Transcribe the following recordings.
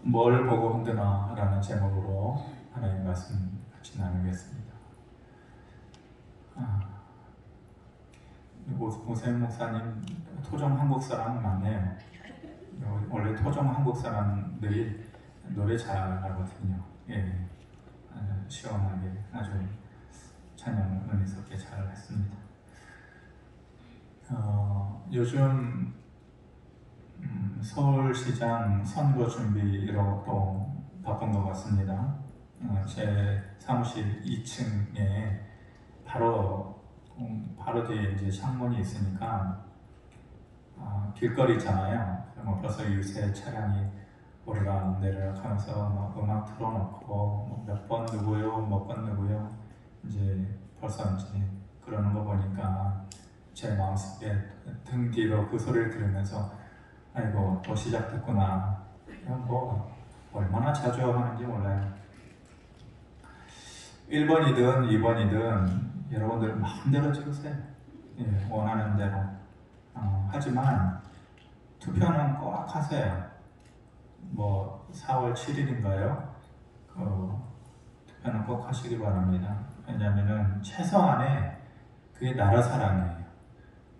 뭘 보고 흔드나 라는 제목으로 하나님 말씀 같이 나누겠습니다. 오세훈 목사님 토종 한국 사람 맞네요. 원래 토종 한국 사람들이 노래 잘하거든요. 예, 시원하게 아주 찬양 은혜스럽게 잘 했습니다. 요즘 서울시장 선거 준비로 또 바쁜 것 같습니다. 제 사무실 2층에 바로 뒤에 이제 창문이 있으니까 길거리잖아요. 벌써 유세 차량이 오르락 내리락 하면서 막 음악 틀어놓고 몇 번 누구요, 몇 번 누구요, 이제 벌써 이제 그러는 거 보니까 제 마음속에 등 뒤로 그 소리를 들으면서 아이고 또 시작됐구나. 뭐 얼마나 자주 하는지 몰라요. 1번이든 2번이든 여러분들 마음대로 찍으세요. 예, 원하는 대로. 하지만 투표는 꼭 하세요. 뭐 4월 7일인가요? 투표는 꼭 하시기 바랍니다. 왜냐하면 최소한의 그게 나라 사랑이에요.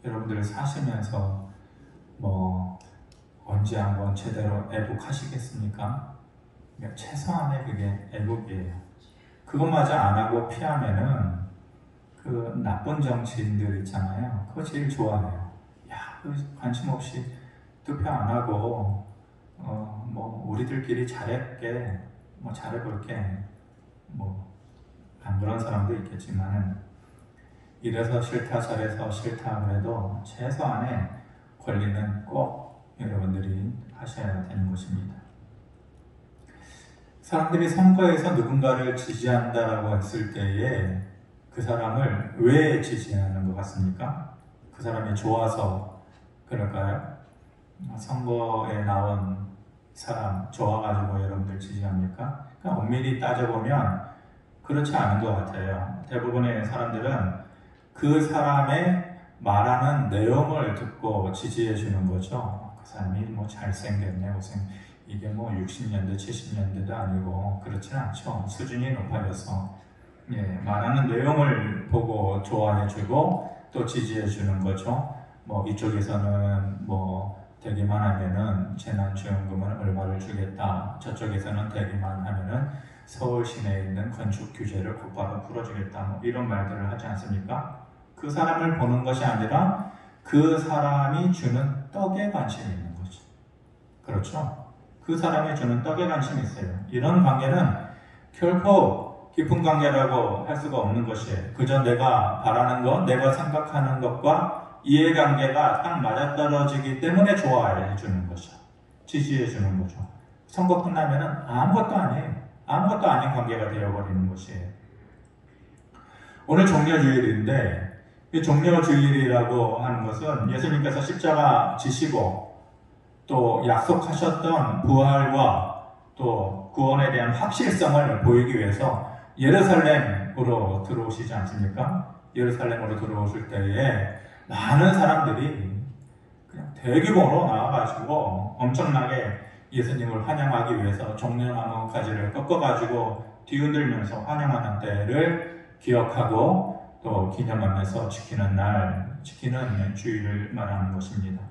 여러분들 사시면서 뭐 언제 한번 제대로 애국하시겠습니까? 그러니까 최소한의 그게 애국이에요. 그것마저 안 하고 피하면은 그 나쁜 정치인들 있잖아요. 그거 제일 좋아해요. 야, 관심 없이 투표 안 하고 뭐 우리들끼리 잘할게, 뭐 잘해볼게, 뭐 안 그런 사람도 있겠지만은 이래서 싫다 저래서 싫다 그래도 최소한의 권리는 꼭 여러분들이 하셔야 되는 것입니다. 사람들이 선거에서 누군가를 지지한다라고 했을 때에 그 사람을 왜 지지하는 것 같습니까? 그 사람이 좋아서 그럴까요? 선거에 나온 사람 좋아가지고 여러분들 지지합니까? 그러니까 엄밀히 따져보면 그렇지 않은 것 같아요. 대부분의 사람들은 그 사람의 말하는 내용을 듣고 지지해 주는 거죠. 그 사람이 뭐 잘생겼네, 이게 뭐 60년대, 70년대도 아니고 그렇지는 않죠. 수준이 높아져서 말하는 내용을 보고 좋아해 주고 또 지지해 주는 거죠. 뭐 이쪽에서는 뭐 되기만 하면은 재난지원금은 얼마를 주겠다. 저쪽에서는 되기만 하면은 서울 시내에 있는 건축 규제를 곧바로 풀어주겠다. 뭐 이런 말들을 하지 않습니까? 그 사람을 보는 것이 아니라 그 사람이 주는 떡에 관심이 있는 거죠. 그렇죠? 그 사람이 주는 떡에 관심이 있어요. 이런 관계는 결코 깊은 관계라고 할 수가 없는 것이에요. 그저 내가 바라는 것, 내가 생각하는 것과 이해관계가 딱 맞아떨어지기 때문에 좋아해 주는 거죠. 지지해 주는 거죠. 선거 끝나면 아무것도 아니에요. 아무것도 아닌 관계가 되어버리는 것이에요. 오늘 종려주일인데 이 종려주일이라고 하는 것은 예수님께서 십자가 지시고 또 약속하셨던 부활과 또 구원에 대한 확실성을 보이기 위해서 예루살렘으로 들어오시지 않습니까? 예루살렘으로 들어오실 때에 많은 사람들이 그냥 대규모로 나와가지고 엄청나게 예수님을 환영하기 위해서 종려나무 가지를 꺾어가지고 뒤흔들면서 환영하는 때를 기억하고 또 기념하면서 지키는 주일을 말하는 것입니다.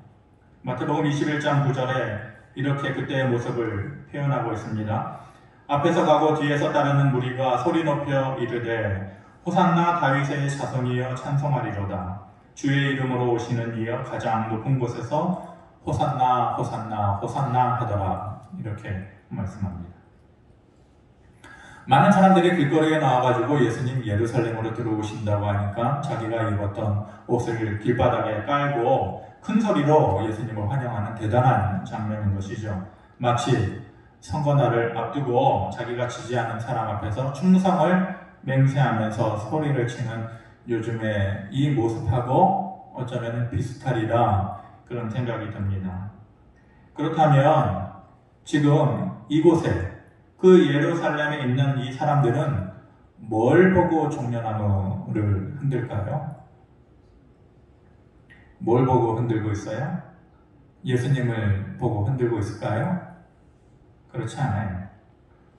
마태복음 21장 9절에 이렇게 그때의 모습을 표현하고 있습니다. 앞에서 가고 뒤에서 따르는 무리가 소리 높여 이르되 호산나 다윗의 자손이여 찬송하리로다. 주의 이름으로 오시는 이여 가장 높은 곳에서 호산나 호산나 호산나 하더라. 이렇게 말씀합니다. 많은 사람들이 길거리에 나와가지고 예수님 예루살렘으로 들어오신다고 하니까 자기가 입었던 옷을 길바닥에 깔고 큰 소리로 예수님을 환영하는 대단한 장면인 것이죠. 마치 선거날을 앞두고 자기가 지지하는 사람 앞에서 충성을 맹세하면서 소리를 치는 요즘에 이 모습하고 어쩌면 비슷하리라 그런 생각이 듭니다. 그렇다면 지금 이곳에 그 예루살렘에 있는 이 사람들은 뭘 보고 종려나무를 흔들까요? 뭘 보고 흔들고 있어요? 예수님을 보고 흔들고 있을까요? 그렇지 않아요.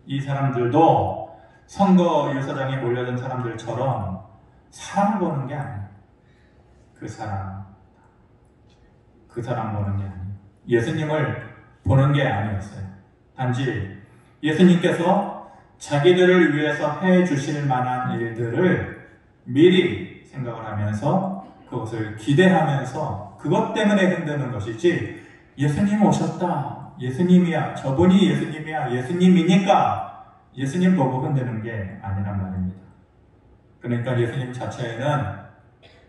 이 사람들도 선거 유서장에 몰려든 사람들처럼 사람을 보는 게 아니에요. 그 사람 보는 게 아니에요. 예수님을 보는 게 아니었어요. 단지 예수님께서 자기들을 위해서 해 주실 만한 일들을 미리 생각을 하면서 그것을 기대하면서 그것 때문에 흔드는 것이지, 예수님 오셨다, 예수님이야, 저분이 예수님이야, 예수님이니까 예수님 보고 흔드는 게 아니란 말입니다. 그러니까 예수님 자체에는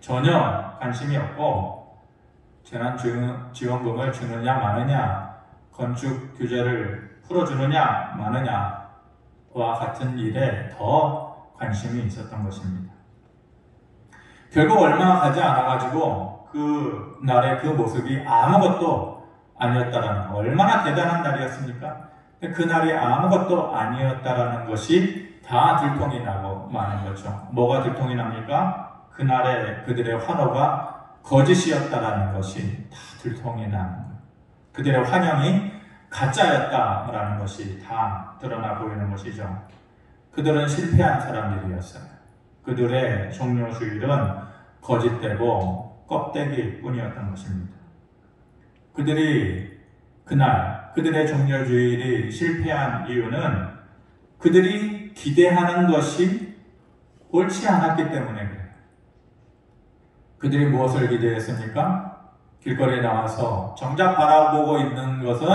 전혀 관심이 없고, 재난지원금을 주느냐 마느냐, 건축 규제를 풀어주느냐 마느냐와 같은 일에 더 관심이 있었던 것입니다. 결국 얼마 가지 않아가지고 그 날의 그 모습이 아무것도 아니었다라는 거, 얼마나 대단한 날이었습니까? 그 날이 아무것도 아니었다라는 것이 다 들통이 나고 마는 거죠. 뭐가 들통이 납니까? 그날의 그들의 환호가 거짓이었다라는 것이 다 들통이 나는 거예요. 그들의 환영이 가짜였다라는 것이 다 드러나 보이는 것이죠. 그들은 실패한 사람들이었어요. 그들의 종료주일은 거짓되고 껍데기 뿐이었던 것입니다. 그들이 그날 그들의 종료주일이 실패한 이유는 그들이 기대하는 것이 옳지 않았기 때문에 그래요. 그들이 무엇을 기대했습니까? 길거리에 나와서 정작 바라보고 있는 것은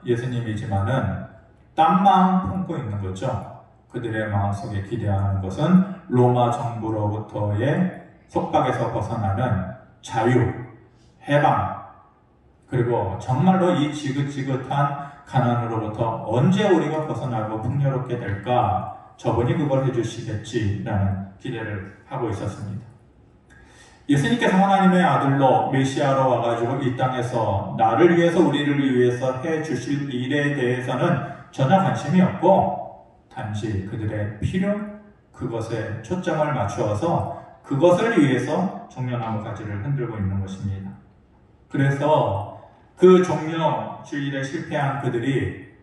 예수님이지만은 딴 마음 품고 있는 거죠. 그들의 마음속에 기대하는 것은 로마 정부로부터의 속박에서 벗어나는 자유, 해방, 그리고 정말로 이 지긋지긋한 가난으로부터 언제 우리가 벗어나고 풍요롭게 될까? 저분이 그걸 해주시겠지라는 기대를 하고 있었습니다. 예수님께서 하나님의 아들로 메시아로 와가지고 이 땅에서 나를 위해서, 우리를 위해서 해주실 일에 대해서는 전혀 관심이 없고, 단지 그들의 필요, 그것에 초점을 맞추어서 그것을 위해서 종려나무 가지를 흔들고 있는 것입니다. 그래서 그 종려주일에 실패한 그들이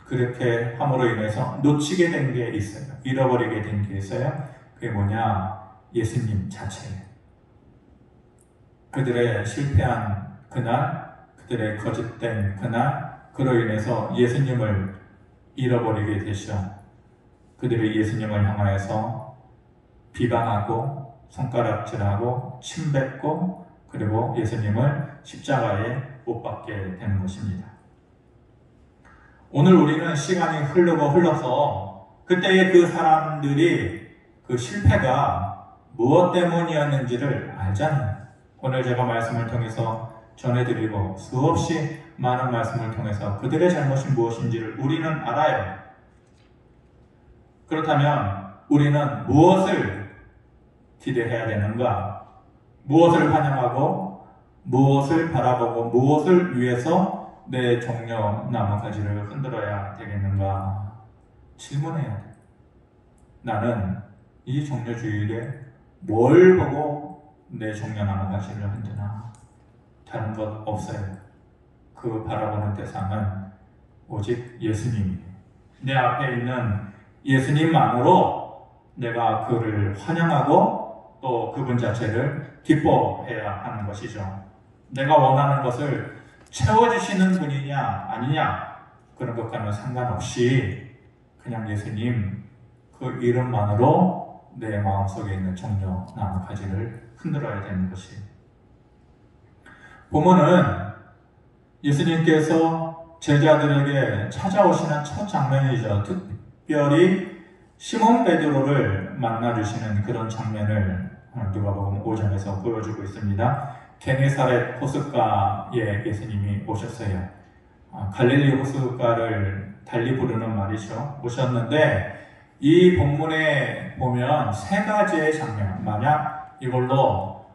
그렇게 함으로 인해서 놓치게 된 게 있어요. 잃어버리게 된 게 있어요. 그게 뭐냐? 예수님 자체예요. 그들의 실패한 그날, 그들의 거짓된 그날, 그로 인해서 예수님을 잃어버리게 되죠. 그들이 예수님을 향하여서 비방하고 손가락질하고 침뱉고, 그리고 예수님을 십자가에 못 박게 되는 것입니다. 오늘 우리는 시간이 흘러서 그때의 그 사람들이 그 실패가 무엇 때문이었는지를 알잖아요. 오늘 제가 말씀을 통해서 전해드리고 수없이 많은 말씀을 통해서 그들의 잘못이 무엇인지를 우리는 알아요. 그렇다면 우리는 무엇을 기대해야 되는가? 무엇을 환영하고, 무엇을 바라보고, 무엇을 위해서 내 종려나무 가지를 흔들어야 되겠는가? 질문해야 돼. 나는 이 종려주일에 뭘 보고 내 종려나무 가지를 흔드나? 다른 것 없어요. 그 바라보는 대상은 오직 예수님이에요. 내 앞에 있는 예수님만으로 내가 그를 환영하고 또 그분 자체를 기뻐해야 하는 것이죠. 내가 원하는 것을 채워주시는 분이냐 아니냐, 그런 것과는 상관없이 그냥 예수님 그 이름만으로 내 마음속에 있는 종려나무 가지를 흔들어야 되는 것이. 본문은 예수님께서 제자들에게 찾아오시는 첫 장면이죠. 특별히 시몬 베드로를 만나주시는 그런 장면을 누가복음 5장에서 보여주고 있습니다. 게네사렛 호숫가에 예수님이 오셨어요. 갈릴리 호숫가를 달리 부르는 말이죠. 오셨는데 이 본문에 보면 세 가지의 장면, 만약 이걸로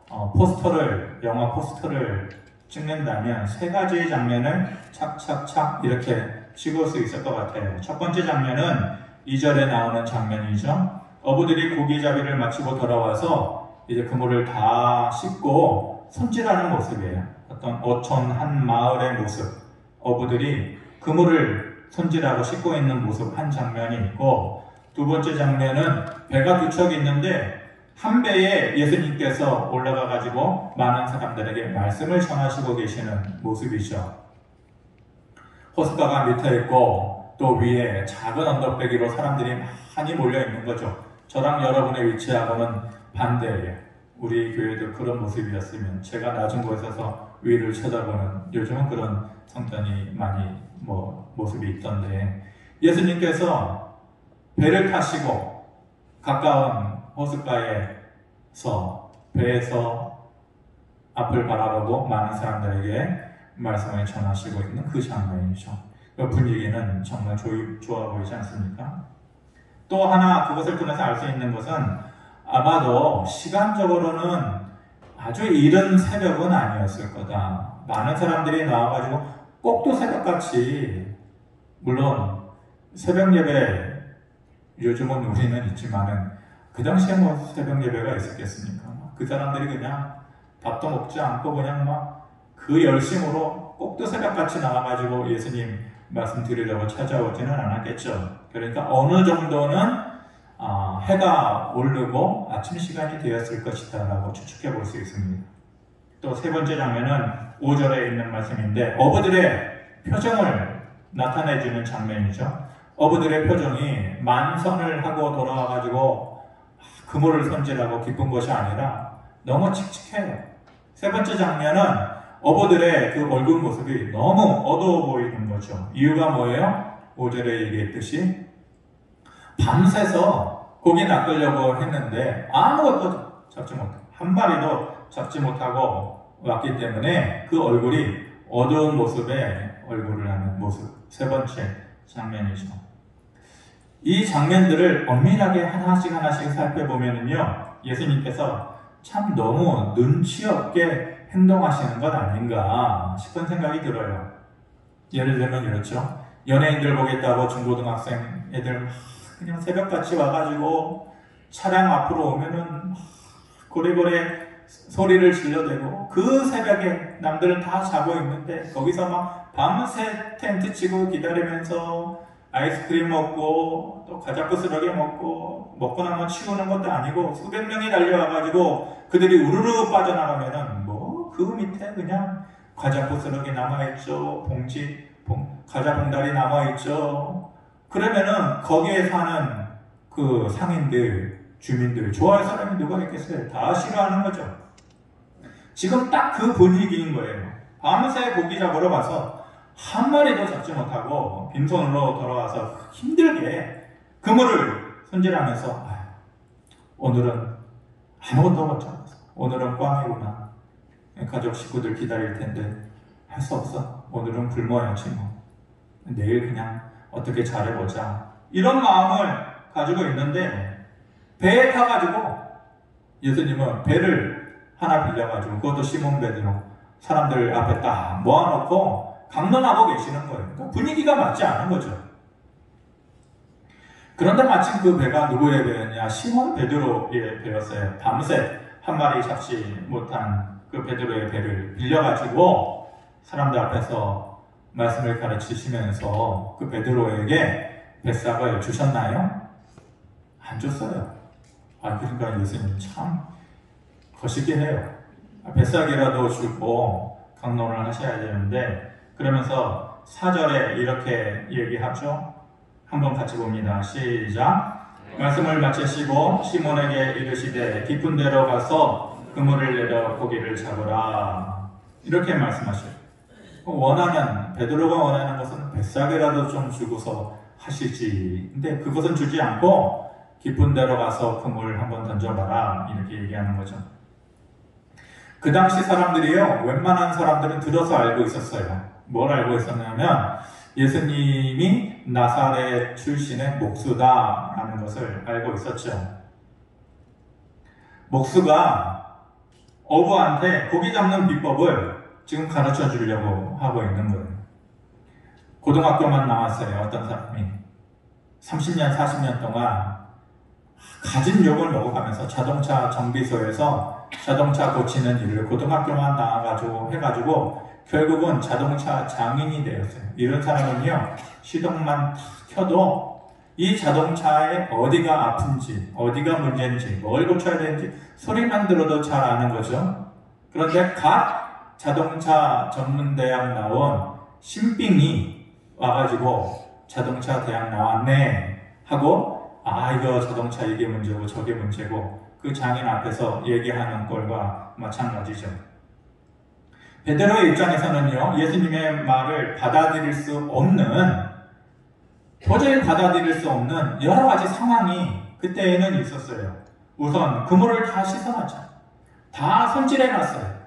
영화 포스터를 찍는다면 세 가지의 장면을 착착착 이렇게 찍을 수 있을 것 같아요. 첫 번째 장면은 2절에 나오는 장면이죠. 어부들이 고기잡이를 마치고 돌아와서 이제 그물을 다 씻고 손질하는 모습이에요. 어떤 어촌 한 마을의 모습. 어부들이 그물을 손질하고 씻고 있는 모습 한 장면이 있고, 두 번째 장면은 배가 두 척이 있는데 한 배에 예수님께서 올라가 가지고 많은 사람들에게 말씀을 전하시고 계시는 모습이죠. 호숫가가 밑에 있고 또 위에 작은 언덕배기로 사람들이 많이 몰려 있는 거죠. 저랑 여러분의 위치하고는 반대예요. 우리 교회도 그런 모습이었으면, 제가 낮은 곳에 서서 위를 쳐다보는, 요즘은 그런 성전이 많이 모습이 있던데, 예수님께서 배를 타시고 가까운 호숫가에서 배에서 앞을 바라보고 많은 사람들에게 말씀을 전하시고 있는 그 장면이죠. 그 분위기는 정말 좋아 보이지 않습니까? 또 하나 그것을 통해서 알 수 있는 것은, 아마도 시간적으로는 아주 이른 새벽은 아니었을 거다. 많은 사람들이 나와가지고 꼭두 새벽같이, 물론 새벽 예배 요즘은 우리는 있지만은 그 당시에 새벽 예배가 있었겠습니까? 그 사람들이 그냥 밥도 먹지 않고 그냥 그 열심으로 꼭두 새벽같이 나와가지고 예수님 말씀 드리려고 찾아오지는 않았겠죠. 그러니까 어느 정도는 해가 오르고 아침 시간이 되었을 것이다 라고 추측해 볼 수 있습니다. 또 세 번째 장면은 5절에 있는 말씀인데, 어부들의 표정을 나타내주는 장면이죠. 어부들의 표정이 만선을 하고 돌아와가지고 그물을 손질하고 기쁜 것이 아니라 너무 칙칙해요. 세 번째 장면은 어부들의 그 얼굴 모습이 너무 어두워 보이는 거죠. 이유가 뭐예요? 5절에 얘기했듯이 밤새서 고기 낚으려고 했는데 아무것도 잡지 못하고, 한 마리도 잡지 못하고 왔기 때문에 그 얼굴이 어두운 모습의 얼굴을 하는 모습, 세 번째 장면이죠. 이 장면들을 엄밀하게 하나씩 살펴보면요, 예수님께서 참 너무 눈치 없게 행동하시는 것 아닌가 싶은 생각이 들어요. 예를 들면 이렇죠. 연예인들 보겠다고 중고등학생 애들 그냥 새벽같이 와가지고 차량 앞으로 오면은 고래고래 소리를 질러대고, 그 새벽에 남들은 다 자고 있는데 거기서 밤새 텐트 치고 기다리면서 아이스크림 먹고 또 과자 부스러기 먹고 나면 치우는 것도 아니고 수백 명이 달려와가지고 그들이 우르르 빠져나가면은 그 밑에 그냥 과자 부스러기 남아있죠. 과자 봉다리 남아있죠. 그러면은 거기에 사는 그 상인들, 주민들, 좋아할 사람이 누가 있겠어요? 다 싫어하는 거죠. 지금 딱 그 분위기인 거예요. 밤새 고기 잡으러 가서 한 마리도 잡지 못하고 빈손으로 돌아와서 힘들게 그물을 손질하면서 오늘은 아무것도 못 잡았어. 오늘은 꽝이구나. 가족 식구들 기다릴 텐데 할 수 없어. 오늘은 굶어야지 뭐. 내일 그냥 어떻게 잘해보자. 이런 마음을 가지고 있는데, 배에 타가지고 예수님은 배를 하나 빌려가지고, 그것도 시몬 베드로, 사람들 앞에 딱 모아놓고 강론하고 계시는 거예요. 그러니까 분위기가 맞지 않은 거죠. 그런데 마침 그 배가 누구의 배였냐? 시몬 베드로의 배였어요. 밤새 한 마리 잡지 못한 그 베드로의 배를 빌려가지고 사람들 앞에서 말씀을 가르치시면서 그 베드로에게 뱃삭을 주셨나요? 안 줬어요. 그러니까 예수님 참 거시기 해요. 뱃삭이라도 주고 강론을 하셔야 되는데, 그러면서 4절에 이렇게 얘기하죠. 한번 같이 봅니다. 시작. 말씀을 마치시고 시몬에게 이르시되 깊은 데로 가서 그물을 내려 고기를 잡으라. 이렇게 말씀하셔요. 베드로가 원하는 것은 뱃삭이라도 좀 주고서 하시지. 근데 그것은 주지 않고 깊은 데로 가서 그물을 한번 던져봐라. 이렇게 얘기하는 거죠. 그 당시 사람들이요, 웬만한 사람들은 들어서 알고 있었어요. 뭘 알고 있었냐면 예수님이 나사렛 출신의 목수다라는 것을 알고 있었죠. 목수가 어부한테 고기 잡는 비법을 지금 가르쳐 주려고 하고 있는 거예요. 고등학교만 나왔어요. 어떤 사람이 30년, 40년 동안 가진 욕을 먹어가면서 자동차 정비소에서 자동차 고치는 일을 고등학교만 나와가지고 해가지고 결국은 자동차 장인이 되었어요. 이런 사람은요, 시동만 탁 켜도 이 자동차에 어디가 아픈지, 어디가 문제인지, 뭘 고쳐야 되는지 소리만 들어도 잘 아는 거죠. 그런데 각 자동차 전문대학 나온 신빙이 와가지고 자동차 대학 나왔네 하고, 아, 이거 자동차 이게 문제고 저게 문제고 그 장인 앞에서 얘기하는 꼴과 마찬가지죠. 베드로의 입장에서는요, 예수님의 말을 받아들일 수 없는, 도저히 받아들일 수 없는 여러 가지 상황이 그때에는 있었어요. 우선 그물을 다 씻어놨잖아요. 다 손질해놨어요.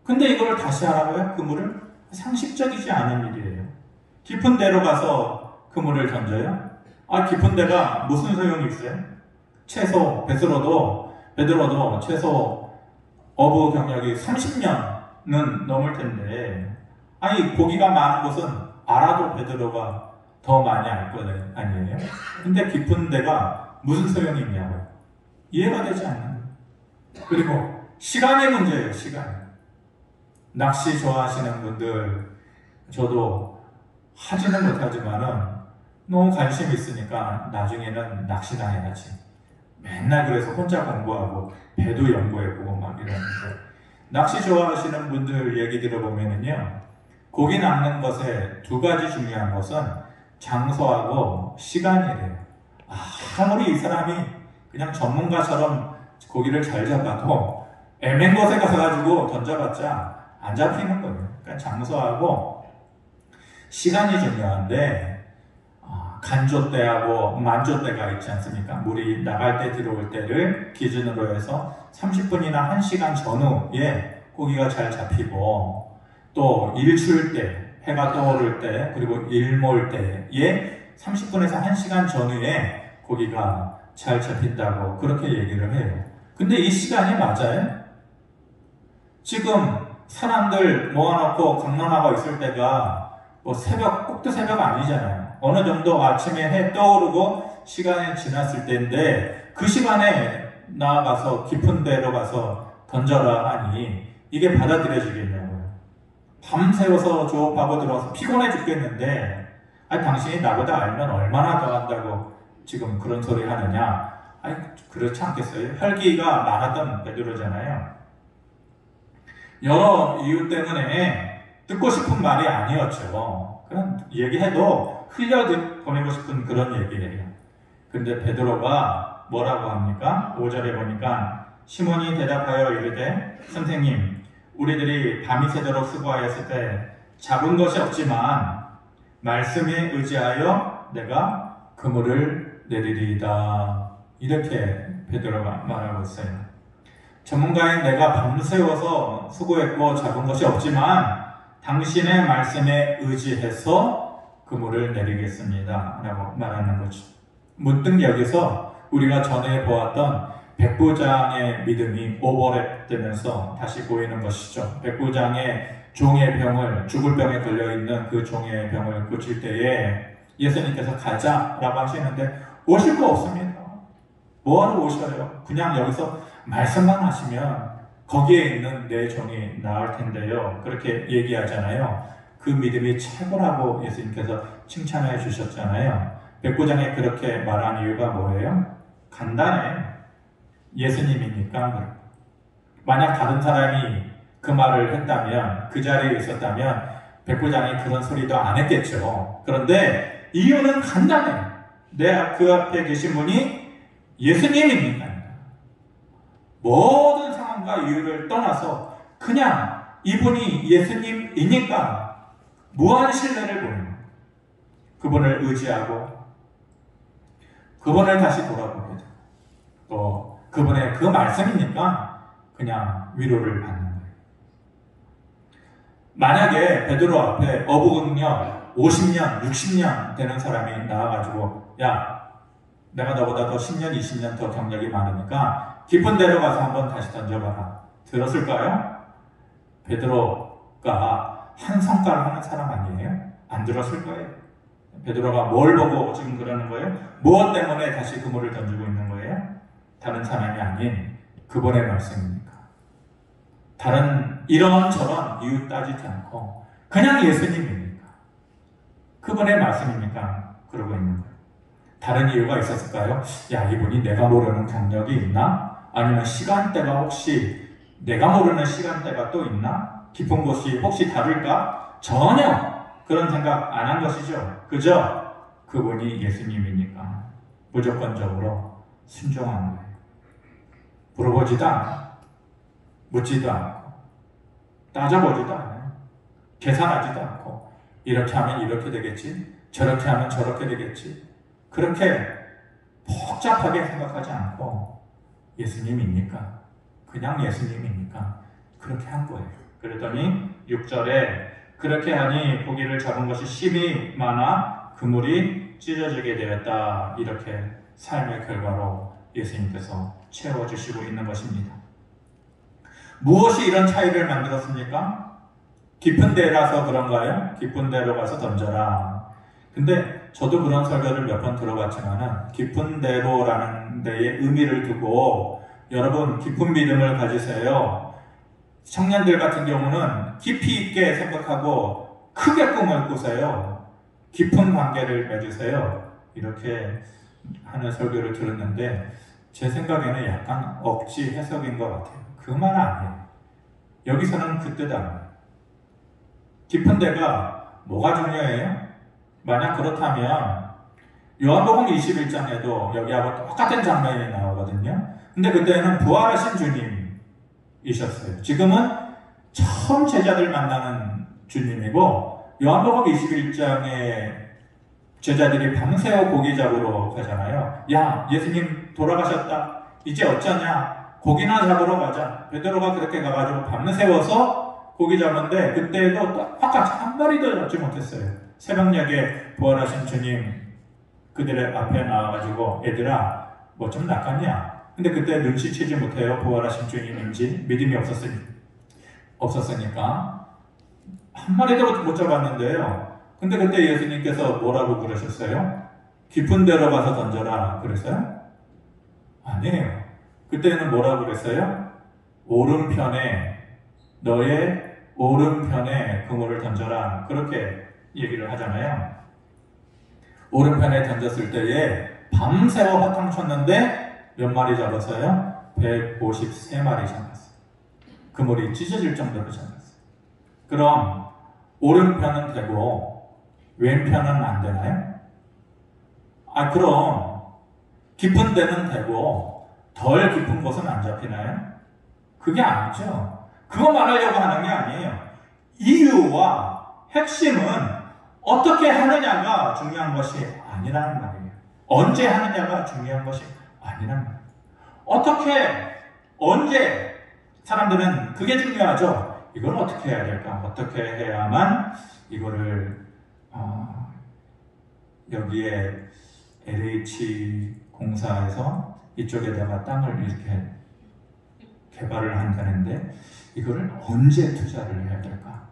근데 이걸 다시 하라고요? 그물을? 상식적이지 않은 일이에요. 깊은 데로 가서 그물을 던져요? 아, 깊은 데가 무슨 소용이 있어요? 최소 베드로도 최소 어부 경력이 30년은 넘을 텐데, 아니 고기가 많은 곳은 알아도 베드로가 더 많이 알 거 아니에요? 근데 깊은 데가 무슨 소용이 있냐고요? 이해가 되지 않는 거예요. 그리고 시간의 문제예요. 시간. 낚시 좋아하시는 분들, 저도 하지는 못하지만은 너무 관심 있으니까 나중에는 낚시나 해야지. 맨날 그래서 혼자 공부하고 배도 연구해보고 막 이러는데, 낚시 좋아하시는 분들 얘기 들어보면은요, 고기 낚는 것에 두 가지 중요한 것은 장소하고 시간이래요. 아무리 이 사람이 그냥 전문가처럼 고기를 잘 잡아도 애매한 곳에 가서 던져봤자 안 잡히는 거예요. 그러니까 장소하고 시간이 중요한데, 간조 때하고 만조 때가 있지 않습니까? 물이 나갈 때 들어올 때를 기준으로 해서 30분이나 1시간 전후에 고기가 잘 잡히고, 또 일출 때, 해가 떠오를 때, 그리고 일몰 때에 30분에서 1시간 전후에 고기가 잘 잡힌다고 그렇게 얘기를 해요. 근데 이 시간이 맞아요? 지금 사람들 모아놓고 강론하고 있을 때가 뭐 꼭두 새벽 아니잖아요. 어느 정도 아침에 해 떠오르고 시간이 지났을 때인데, 그 시간에 나아가서 깊은 데로 가서 던져라 하니 이게 받아들여지겠냐고요. 밤새워서 조업하고 들어와서 피곤해 죽겠는데, 아니 당신이 나보다 알면 얼마나 더 한다고 지금 그런 소리 하느냐. 아니 그렇지 않겠어요? 혈기가 많았던 베드로잖아요. 여러 이유 때문에 듣고 싶은 말이 아니었죠. 그냥 얘기해도 흘려보내고 싶은 그런 얘기예요. 근데 베드로가 뭐라고 합니까? 5절에 보니까 시몬이 대답하여 이르되, 선생님, 우리들이 밤이 새도록 수고하였을 때 잡은 것이 없지만 말씀에 의지하여 내가 그물을 내리리이다. 이렇게 베드로가 말하고 있어요. 전문가인 내가 밤새워서 수고했고 잡은 것이 없지만 당신의 말씀에 의지해서 그물을 내리겠습니다 라고 말하는 거죠. 문득 여기서 우리가 전에 보았던 백부장의 믿음이 오버랩되면서 다시 보이는 것이죠. 백부장의 종의 병을, 죽을 병에 걸려있는 그 종의 병을 고칠 때에 예수님께서 가자라고 하시는데 오실 거 없습니다. 뭐하러 오셔요? 그냥 여기서 말씀만 하시면 거기에 있는 내 종이 나을 텐데요. 그렇게 얘기하잖아요. 그 믿음이 최고라고 예수님께서 칭찬해 주셨잖아요. 백부장이 그렇게 말한 이유가 뭐예요? 간단해. 예수님이니까. 만약 다른 사람이 그 말을 했다면, 그 자리에 있었다면 백부장이 그런 소리도 안 했겠죠. 그런데 이유는 간단해. 그 앞에 계신 분이 예수님입니다. 모든 상황과 이유를 떠나서 그냥 이분이 예수님이니까 무한 신뢰를 보내는 거예요. 그분을 의지하고 그분을 다시 돌아보게 되고, 또 그분의 그 말씀이니까 그냥 위로를 받는 거예요. 만약에 베드로 앞에 어부경력 50년, 60년 되는 사람이 나와가지고, 야, 내가 너보다 더 10년, 20년 더 경력이 많으니까 깊은 데로 가서 한번 다시 던져봐라. 들었을까요? 베드로가 한 성과를 하는 사람 아니에요? 안 들었을 거예요. 베드로가 뭘 보고 지금 그러는 거예요? 무엇 때문에 다시 그물을 던지고 있는 거예요? 다른 사람이 아닌 그분의 말씀입니까? 다른 이런저런 이유 따지지 않고 그냥 예수님입니까? 그분의 말씀입니까? 그러고 있는 거예요. 다른 이유가 있었을까요? 야, 이분이 내가 모르는 경력이 있나? 아니면 시간대가 혹시 내가 모르는 시간대가 또 있나? 깊은 곳이 혹시 다를까? 전혀 그런 생각 안 한 것이죠. 그저 그분이 예수님이니까 무조건적으로 순종한 거예요. 물어보지도 않고 묻지도 않고 따져보지도 않아요. 계산하지도 않고 이렇게 하면 이렇게 되겠지, 저렇게 하면 저렇게 되겠지, 그렇게 복잡하게 생각하지 않고 예수님이니까, 그냥 예수님이니까 그렇게 한 거예요. 그랬더니 6절에 그렇게 하니 고기를 잡은 것이 심히 많아 그물이 찢어지게 되었다. 이렇게 삶의 결과로 예수님께서 채워주시고 있는 것입니다. 무엇이 이런 차이를 만들었습니까? 깊은 데라서 그런가요? 깊은 데로 가서 던져라. 근데 저도 그런 설교를 몇 번 들어봤지만은 깊은 데로라는 데에 의미를 두고 여러분 깊은 믿음을 가지세요. 청년들 같은 경우는 깊이 있게 생각하고 크게 꿈을 꾸세요. 깊은 관계를 맺으세요. 이렇게 하는 설교를 들었는데 제 생각에는 약간 억지 해석인 것 같아요. 그 말 아니에요. 여기서는 그 뜻 아니에요. 깊은 데가 뭐가 중요해요? 만약 그렇다면 요한복음 21장에도 여기하고 똑같은 장면이 나오거든요. 근데 그때는 부활하신 주님이셨어요. 지금은 처음 제자들 만나는 주님이고, 요한복음 21장에 제자들이 밤새워 고기 잡으러 가잖아요. 야, 예수님 돌아가셨다. 이제 어쩌냐? 고기나 잡으러 가자. 베드로가 그렇게 가가지고 밤새워서 고기 잡는데 그때도 똑같이 한 마리도 잡지 못했어요. 새벽녘에 부활하신 주님 그들의 앞에 나와가지고 얘들아 뭐 좀 낚았냐? 근데 그때 눈치채지 못해요. 부활하신 주님인지 믿음이 없었으니까 한 마리도 못 잡았는데요. 근데 그때 예수님께서 뭐라고 그러셨어요? 깊은 데로 가서 던져라 그랬어요? 아니에요. 그때는 뭐라고 그랬어요? 너의 오른편에 그물을 던져라. 그렇게 얘기를 하잖아요. 오른편에 던졌을 때에 밤새워 화탕 쳤는데 몇 마리 잡았어요? 153마리 잡았어요. 그물이 찢어질 정도로 잡았어요. 그럼 오른편은 되고 왼편은 안 되나요? 그럼 깊은 데는 되고 덜 깊은 곳은 안 잡히나요? 그게 아니죠. 그거 말하려고 하는 게 아니에요. 이유와 핵심은 어떻게 하느냐가 중요한 것이 아니라는 말이에요. 언제 하느냐가 중요한 것이 아니라는 말이에요. 언제 사람들은 그게 중요하죠. 이걸 어떻게 해야 될까? 어떻게 해야만 이거를 여기에 LH 공사에서 이쪽에다가 땅을 이렇게 개발을 한다는데 이거를 언제 투자를 해야 될까?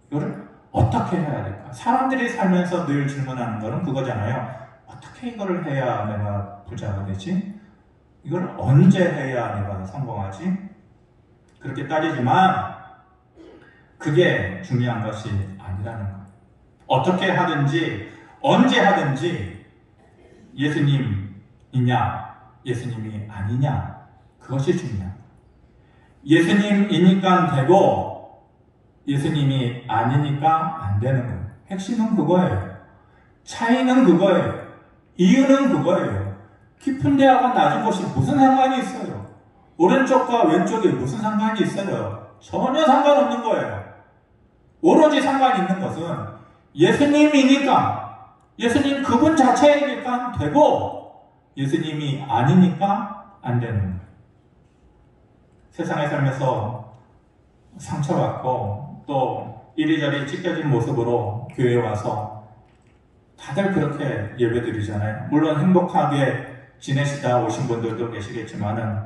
이거를 어떻게 해야 될까? 사람들이 살면서 늘 질문하는 거는 그거잖아요. 어떻게 이거를 해야 내가 부자가 되지? 이걸 언제 해야 내가 성공하지? 그렇게 따지지만 그게 중요한 것이 아니라는 거예요. 어떻게 하든지 언제 하든지 예수님이냐 예수님이 아니냐 그것이 중요합니다. 예수님이니까 되고 예수님이 아니니까 안 되는 거예요. 핵심은 그거예요. 차이는 그거예요. 이유는 그거예요. 깊은 데하고 낮은 곳이 무슨 상관이 있어요? 오른쪽과 왼쪽이 무슨 상관이 있어요? 전혀 상관없는 거예요. 오로지 상관 있는 것은 예수님이니까, 예수님 그분 자체이니까 되고 예수님이 아니니까 안 되는 거예요. 세상에 살면서 상처받고 또 이리저리 찢겨진 모습으로 교회에 와서 다들 그렇게 예배드리잖아요. 물론 행복하게 지내시다 오신 분들도 계시겠지만은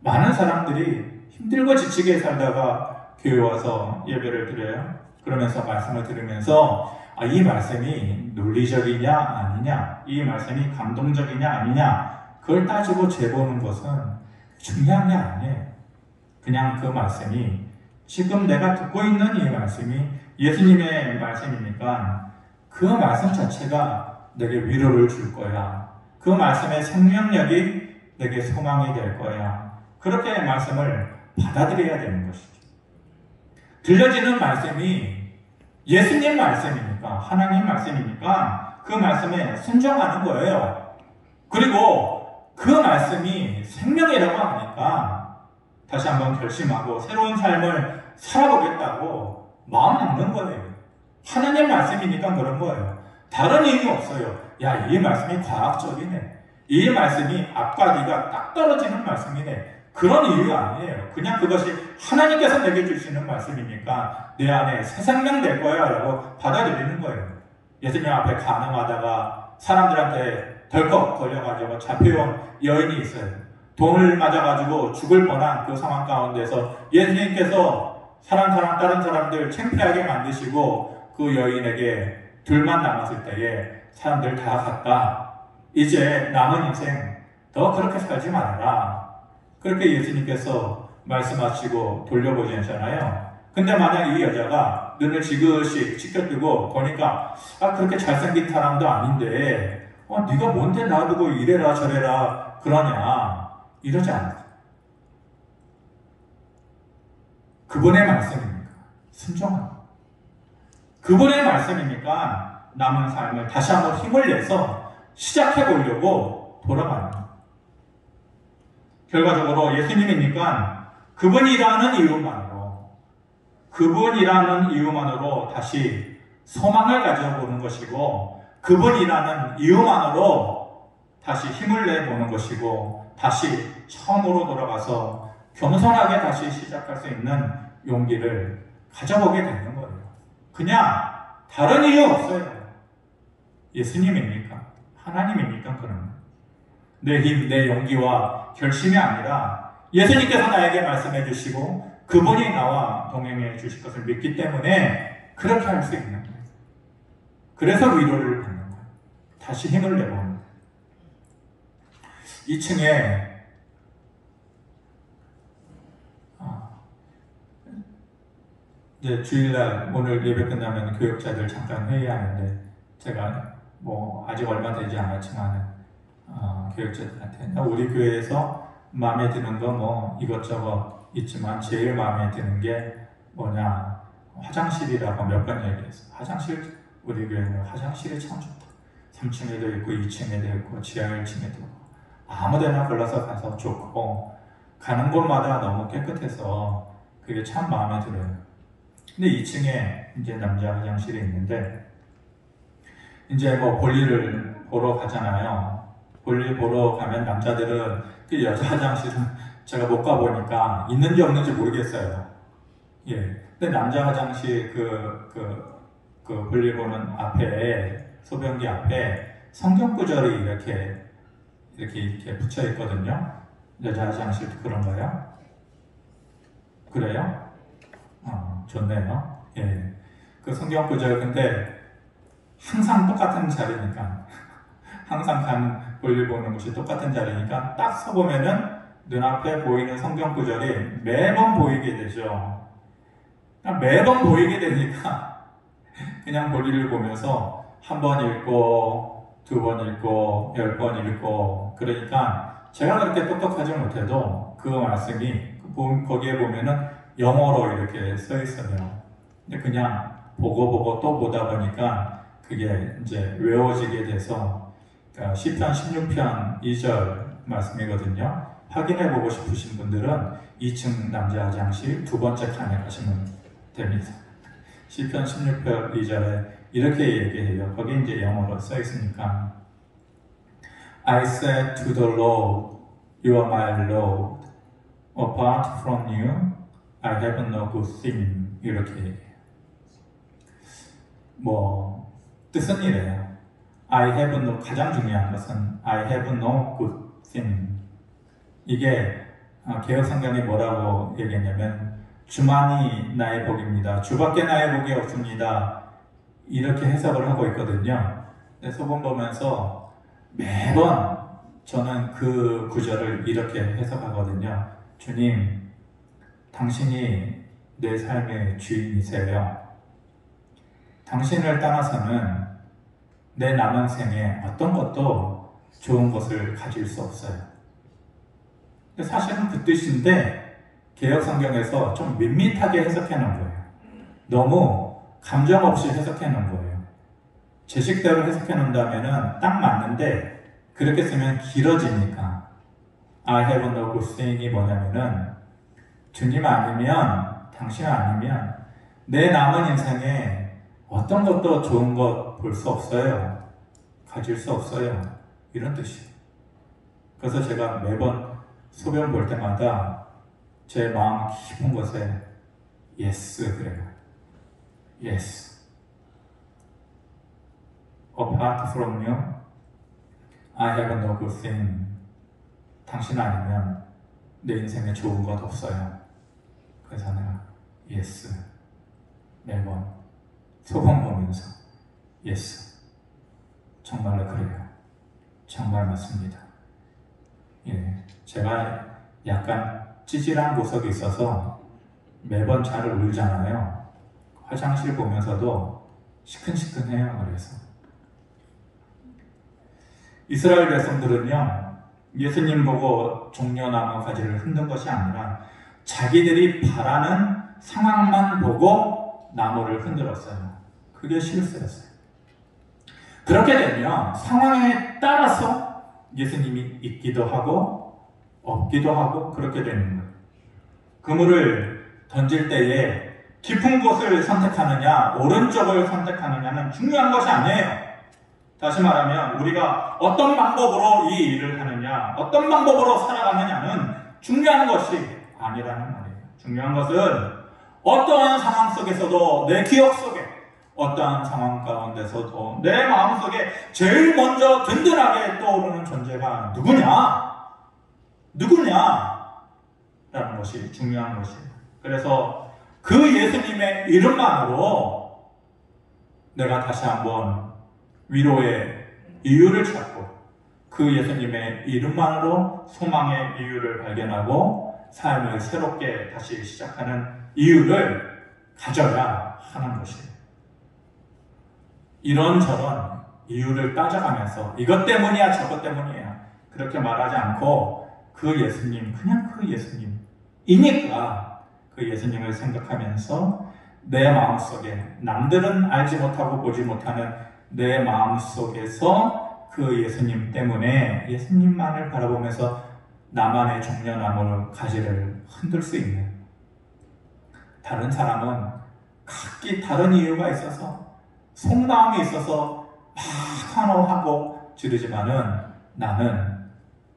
많은 사람들이 힘들고 지치게 살다가 교회 와서 예배를 드려요. 그러면서 말씀을 들으면서 이 말씀이 논리적이냐 아니냐, 이 말씀이 감동적이냐 아니냐, 그걸 따지고 재보는 것은 중요한 게 아니에요. 그냥 그 말씀이 지금 내가 듣고 있는 이 말씀이 예수님의 말씀이니까 그 말씀 자체가 내게 위로를 줄 거야. 그 말씀의 생명력이 내게 소망이 될 거야. 그렇게 말씀을 받아들여야 되는 것이죠. 들려지는 말씀이 예수님 말씀이니까, 하나님 말씀이니까 그 말씀에 순종하는 거예요. 그리고 그 말씀이 생명이라고 하니까 다시 한번 결심하고 새로운 삶을 살아보겠다고 마음 먹는 거예요. 하나님 말씀이니까 그런 거예요. 다른 이유 없어요. 야, 이 말씀이 과학적이네. 이 말씀이 앞과 뒤가 딱 떨어지는 말씀이네. 그런 이유가 아니에요. 그냥 그것이 하나님께서 내게 주시는 말씀이니까 내 안에 새 생명 될 거야 라고 받아들이는 거예요. 예수님 앞에 간음하다가 사람들한테 덜컥 걸려가지고 잡혀온 여인이 있어요. 돈을 맞아가지고 죽을 뻔한 그 상황 가운데서 예수님께서 다른 사람들 창피하게 만드시고 그 여인에게 둘만 남았을 때에 사람들 다 갔다. 이제 남은 인생 더 그렇게 살지 말아라. 그렇게 예수님께서 말씀하시고 돌려보내잖아요. 근데 만약 이 여자가 눈을 지그시 치켜뜨고 보니까 그렇게 잘생긴 사람도 아닌데 네가 뭔데 놔두고 이래라 저래라 그러냐 이러지 않아요. 그분의 말씀이니까 순종합니다. 그분의 말씀이니까 남은 삶을 다시 한번 힘을 내서 시작해 보려고 돌아갑니다. 결과적으로 예수님이니까 그분이라는 이유만으로 다시 소망을 가져보는 것이고 그분이라는 이유만으로 다시 힘을 내보는 것이고 다시 처음으로 돌아가서 겸손하게 다시 시작할 수 있는 용기를 가져보게 되는 거예요. 그냥 다른 이유 없어요. 예수님이니까 하나님이니까 그런 거예요. 내 힘, 내 용기와 결심이 아니라 예수님께서 나에게 말씀해 주시고 그분이 나와 동행해 주실 것을 믿기 때문에 그렇게 할 수 있는 거예요. 그래서 위로를 받는 거예요. 다시 힘을 내보는 거예요. 2층에 이제 주일날 오늘 예배 끝나면 교역자들 잠깐 회의하는데 제가 아직 얼마 되지 않았지만 교역자들한테 우리 교회에서 마음에 드는 거 이것저것 있지만 제일 마음에 드는 게 뭐냐 화장실이라고 몇 번 얘기했어요. 화장실 우리 교회는 화장실이 참 좋다. 3층에도 있고 2층에도 있고 지하 1층에도 있고 아무데나 골라서 가서 좋고 가는 곳마다 너무 깨끗해서 그게 참 마음에 들어요. 근데 2층에 이제 남자 화장실이 있는데 이제 볼일을 보러 가잖아요. 볼일 보러 가면 남자들은 그 여자 화장실은 제가 못 가보니까 있는지 없는지 모르겠어요. 예. 근데 남자 화장실 볼일 보는 앞에 소변기 앞에 성경 구절이 이렇게 붙여 있거든요. 여자 화장실도 그런가요? 그래요? 좋네요. 예. 그 성경 구절 근데 항상 똑같은 자리니까 항상 볼일 보는 곳이 똑같은 자리니까 딱 서보면은 눈앞에 보이는 성경 구절이 매번 보이게 되죠. 매번 보이게 되니까 그냥 볼일을 보면서 한 번 읽고 두 번 읽고 10번 읽고 그러니까 제가 그렇게 똑똑하지 못해도 그 말씀이 거기에 보면은 영어로 이렇게 써 있어요. 근데 그냥 보고 또 보다 보니까 그게 이제 외워지게 돼서 시편 16편 2절 말씀이거든요. 확인해보고 싶으신 분들은 2층 남자 화장실 두 번째 칸에 가시면 됩니다. 시편 16편 2절에 이렇게 얘기해요. 거기 이제 영어로 써 있으니까 I said to the Lord, You are my Lord. Apart from you, I have no good thing. 이렇게 얘기해요. 뜻은 이래요. I have no, 가장 중요한 것은 I have no good thing. 이게 개혁 성경이 뭐라고 얘기했냐면 주만이 나의 복입니다. 주밖에 나의 복이 없습니다. 이렇게 해석을 하고 있거든요. 근데 소본 보면서 매번 저는 그 구절을 이렇게 해석하거든요. 주님, 당신이 내 삶의 주인이세요. 당신을 떠나서는 내 남은 생에 어떤 것도 좋은 것을 가질 수 없어요. 근데 사실은 그 뜻인데 개역 성경에서 좀 밋밋하게 해석해 놓은 거예요. 너무 감정 없이 해석해 놓은 거예요. 제 식대로 해석해 놓는다면 딱 맞는데 그렇게 쓰면 길어지니까 I have no good thing이 뭐냐면은 주님 아니면 당신 아니면 내 남은 인생에 어떤 것도 좋은 것 볼 수 없어요. 가질 수 없어요. 이런 뜻이에요. 그래서 제가 매번 소변 볼 때마다 제 마음 깊은 곳에 yes 그래요. yes. Apart from you, I have no good thing. 당신 아니면 내 인생에 좋은 것 없어요. 그래서 내가 yes 매번 소변 보면서 yes 정말로 그래요. 정말 맞습니다. 예, 제가 약간 찌질한 구석이 있어서 매번 잘 울잖아요. 화장실 보면서도 시큰시큰해요. 그래서 이스라엘 백성들은요 예수님 보고 종려나무 가지를 흔든 것이 아니라 자기들이 바라는 상황만 보고 나무를 흔들었어요. 그게 실수였어요. 그렇게 되면 상황에 따라서 예수님이 있기도 하고 없기도 하고 그렇게 되는 거예요. 그물을 던질 때에 깊은 곳을 선택하느냐 오른쪽을 선택하느냐는 중요한 것이 아니에요. 다시 말하면 우리가 어떤 방법으로 이 일을 하느냐 어떤 방법으로 살아가느냐는 중요한 것이 아니라는 말이에요. 중요한 것은 어떠한 상황 속에서도 내 기억 속에 어떠한 상황 가운데서도 내 마음속에 제일 먼저 든든하게 떠오르는 존재가 누구냐라는 것이 중요한 것이에요. 그래서 그 예수님의 이름만으로 내가 다시 한번 위로의 이유를 찾고 그 예수님의 이름만으로 소망의 이유를 발견하고 삶을 새롭게 다시 시작하는 이유를 가져야 하는 것이에요. 이런저런 이유를 따져가면서 이것 때문이야 저것 때문이야 그렇게 말하지 않고 그 예수님 그냥 그 예수님이니까 그 예수님을 생각하면서 내 마음속에 남들은 알지 못하고 보지 못하는 내 마음속에서 그 예수님 때문에 예수님만을 바라보면서 나만의 종려나무 가지를 흔들 수 있는 다른 사람은 각기 다른 이유가 있어서 속마음이 있어서 막 환호하고 지르지만은 나는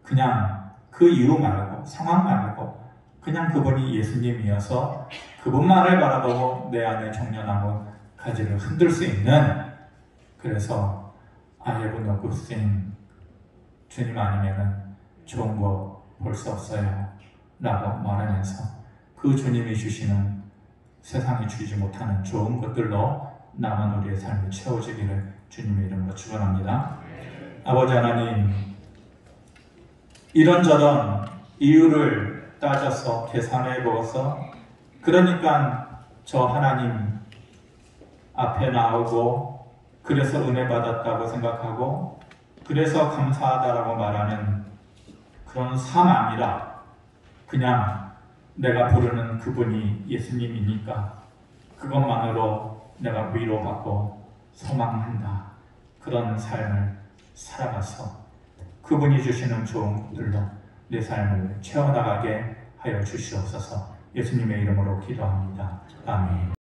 그냥 그 이유 말고 상황 말고 그냥 그분이 예수님이어서 그분만을 바라보고 내 안에 종려나무 가지를 흔들 수 있는 그래서 I have no good thing 주님 아니면은 좋은 거 볼 수 없어요 라고 말하면서 그 주님이 주시는 세상이 주지 못하는 좋은 것들로 남은 우리의 삶이 채워지기를 주님의 이름으로 축원합니다. 아버지 하나님 이런저런 이유를 따져서 계산해 보아서 그러니까 저 하나님 앞에 나오고 그래서 은혜 받았다고 생각하고 그래서 감사하다라고 말하는 그런 삶 아니라 그냥 내가 부르는 그분이 예수님이니까 그것만으로 내가 위로받고 소망한다. 그런 삶을 살아가서 그분이 주시는 좋은 것들로 내 삶을 채워나가게 하여 주시옵소서. 예수님의 이름으로 기도합니다. 아멘.